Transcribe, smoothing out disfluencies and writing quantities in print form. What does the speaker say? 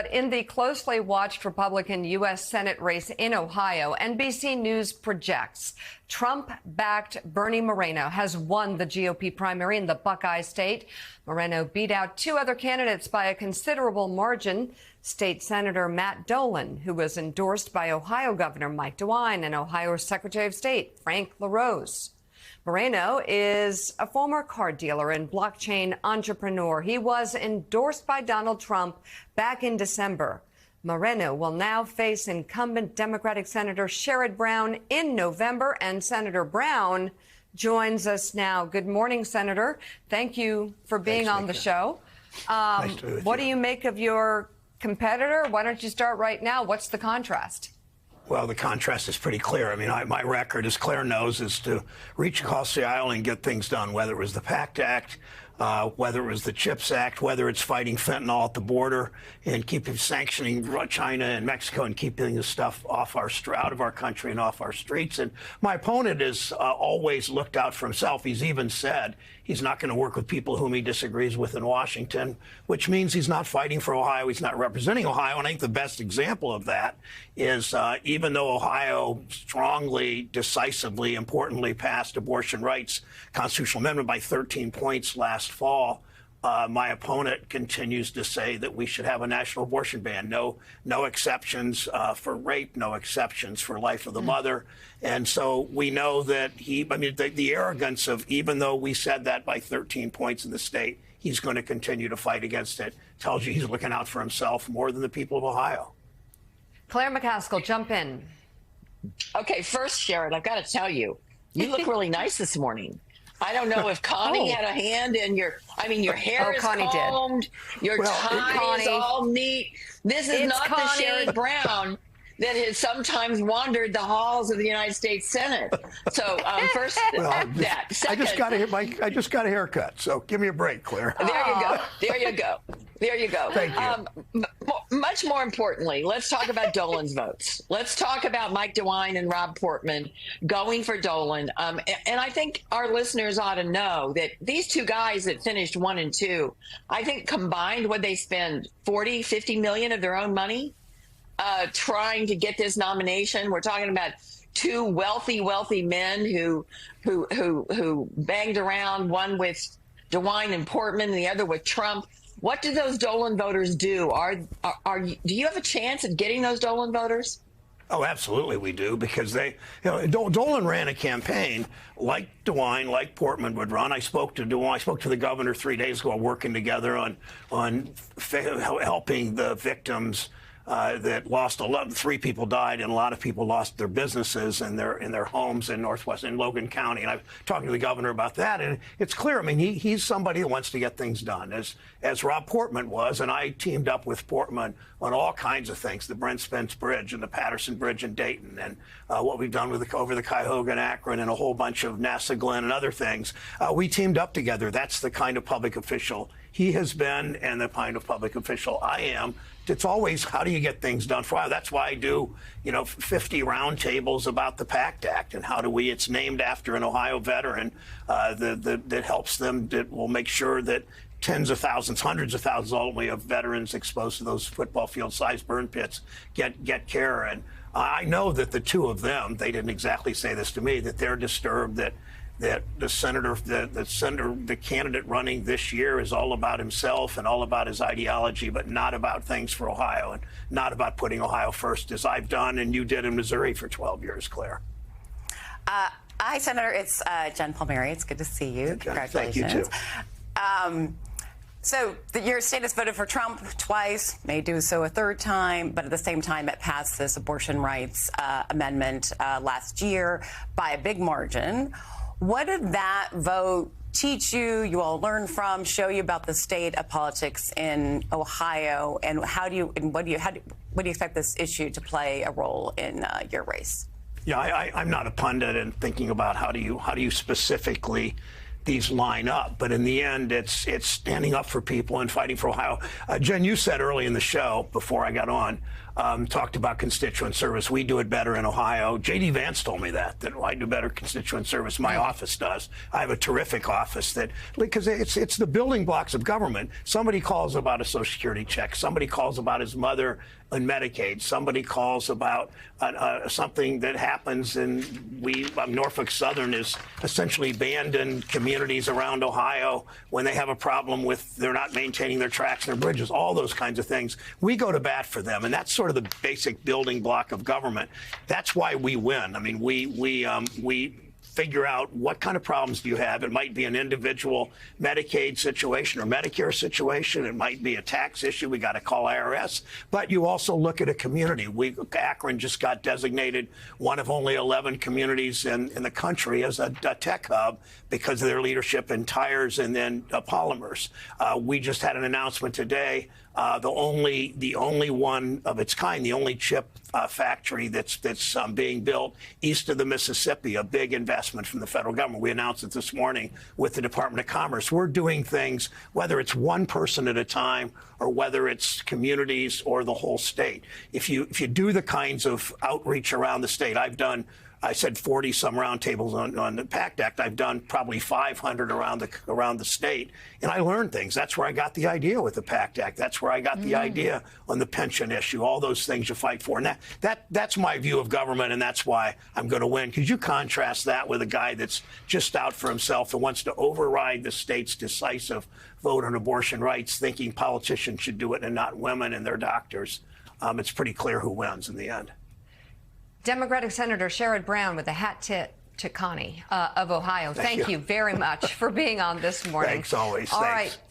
But in the closely watched Republican U.S. Senate race in Ohio, NBC News projects Trump-backed Bernie Moreno has won the GOP primary in the Buckeye state. Moreno beat out two other candidates by a considerable margin. State Senator Matt Dolan, who was endorsed by Ohio Governor Mike DeWine and Ohio Secretary of State Frank LaRose. Moreno is a former car dealer and blockchain entrepreneur. He was endorsed by Donald Trump back in December. Moreno will now face incumbent Democratic Senator Sherrod Brown in November, and Senator Brown joins us now. Good morning, Senator. Thank you for being on the show. Nice to be with what you. do you make of your competitor? Why don't you start right now? What's the contrast? Well, the contrast is pretty clear. I mean, my record, as Claire knows, is to reach across the aisle and get things done, whether it was the PACT Act, whether it was the CHIPS Act, whether it's fighting fentanyl at the border and keeping sanctioning China and Mexico and keeping this stuff out of our country and off our streets. And my opponent has always looked out for himself. He's even said he's not going to work with people whom he disagrees with in Washington, which means he's not fighting for Ohio. He's not representing Ohio. And I think the best example of that is even though Ohio strongly, decisively, importantly passed abortion rights constitutional amendment by 13 points last fall, my opponent continues to say that we should have a national abortion ban. No exceptions for rape, no exceptions for life of the mother. And so we know that the arrogance of, even though we said that by 13 points in the state, he's going to continue to fight against it, tells you he's looking out for himself more than the people of Ohio. Claire McCaskill, jump in. Okay, first, Sherrod, I've got to tell you, you look really nice this morning. I don't know if Connie had a hand in your hair is Connie combed, your tie is all neat. This is not the Sherrod Brown that has sometimes wandered the halls of the United States Senate. So first, that. Second, I just got a haircut, so give me a break, Claire. There you go. There you go. There you go. Thank you. Much more importantly, let's talk about Dolan's votes. Let's talk about Mike DeWine and Rob Portman going for Dolan. And I think our listeners ought to know that these two guys that finished 1 and 2, I think combined, would they spend 40, 50 million of their own money trying to get this nomination? We're talking about two wealthy men who banged around, one with DeWine and Portman, and the other with Trump. What do those Dolan voters do? Do you have a chance at getting those Dolan voters? Oh, absolutely we do, because Dolan ran a campaign like DeWine, like Portman would run. I spoke to DeWine. I spoke to the governor 3 days ago, working together on helping the victims that lost 3 people died, and a lot of people lost their businesses and their homes in Logan County. And I've talked to the governor about that, and it's clear. I mean, he's somebody who wants to get things done, as Rob Portman was, and I teamed up with Portman on all kinds of things: the Brent Spence Bridge and the Patterson Bridge in Dayton, and what we've done with over the Cuyahoga and Akron, and a whole bunch of NASA Glen and other things. We teamed up together. That's the kind of public official he has been, and the kind of public official I am. It's always, how do you get things done for Ohio? That's why I do, 50 roundtables about the PACT Act, and it's named after an Ohio veteran that helps them, that will make sure that tens of thousands, hundreds of thousands, ultimately, of veterans exposed to those football field-sized burn pits get care. And I know that the two of them, they didn't exactly say this to me, that they're disturbed that the candidate running this year is all about himself and all about his ideology, but not about things for Ohio, and not about putting Ohio first, as I've done and you did in Missouri for 12 years, Claire. Hi, Senator. It's Jen Palmieri. It's good to see you. Congratulations. Thank you, too. So your state has voted for Trump twice, may do so a third time, but at the same time it passed this abortion rights amendment last year by a big margin. What did that vote teach you? You all learn from, show you about the state of politics in Ohio, and what do you expect this issue to play a role in your race? Yeah, I'm not a pundit in thinking about how do you specifically these line up, but in the end, it's standing up for people and fighting for Ohio. Jen, you said early in the show before I got on talked about constituent service. We do it better in Ohio. J.D. Vance told me that I do better constituent service. My office does. I have a terrific office because it's the building blocks of government. Somebody calls about a Social Security check. Somebody calls about his mother and Medicaid. Somebody calls about something that happens, and Norfolk Southern is essentially abandoned communities around Ohio when they have a problem with they're not maintaining their tracks and their bridges, all those kinds of things. We go to bat for them, and that's sort of the basic building block of government. That's why we win. I mean, we figure out what kind of problems do you have. It might be an individual Medicaid situation or Medicare situation. It might be a tax issue. We got to call IRS. But you also look at a community. Akron just got designated one of only 11 communities in the country as a tech hub because of their leadership in tires and then polymers. We just had an announcement today. The only one of its kind, the only chip factory that's being built east of the Mississippi, a big investment from the federal government. We announced it this morning with the Department of Commerce. We're doing things, whether it's one person at a time or whether it's communities or the whole state. If you do the kinds of outreach around the state, I said 40-some roundtables on the PACT Act. I've done probably 500 around the state, and I learned things. That's where I got the idea with the PACT Act. That's where I got the idea on the pension issue. All those things you fight for, and that's my view of government, and that's why I'm going to win. Because you contrast that with a guy that's just out for himself and wants to override the state's decisive vote on abortion rights, thinking politicians should do it and not women and their doctors. It's pretty clear who wins in the end. Democratic Senator Sherrod Brown with a hat tip to Connie of Ohio. Thank you very much for being on this morning. Thanks always. All Thanks. right.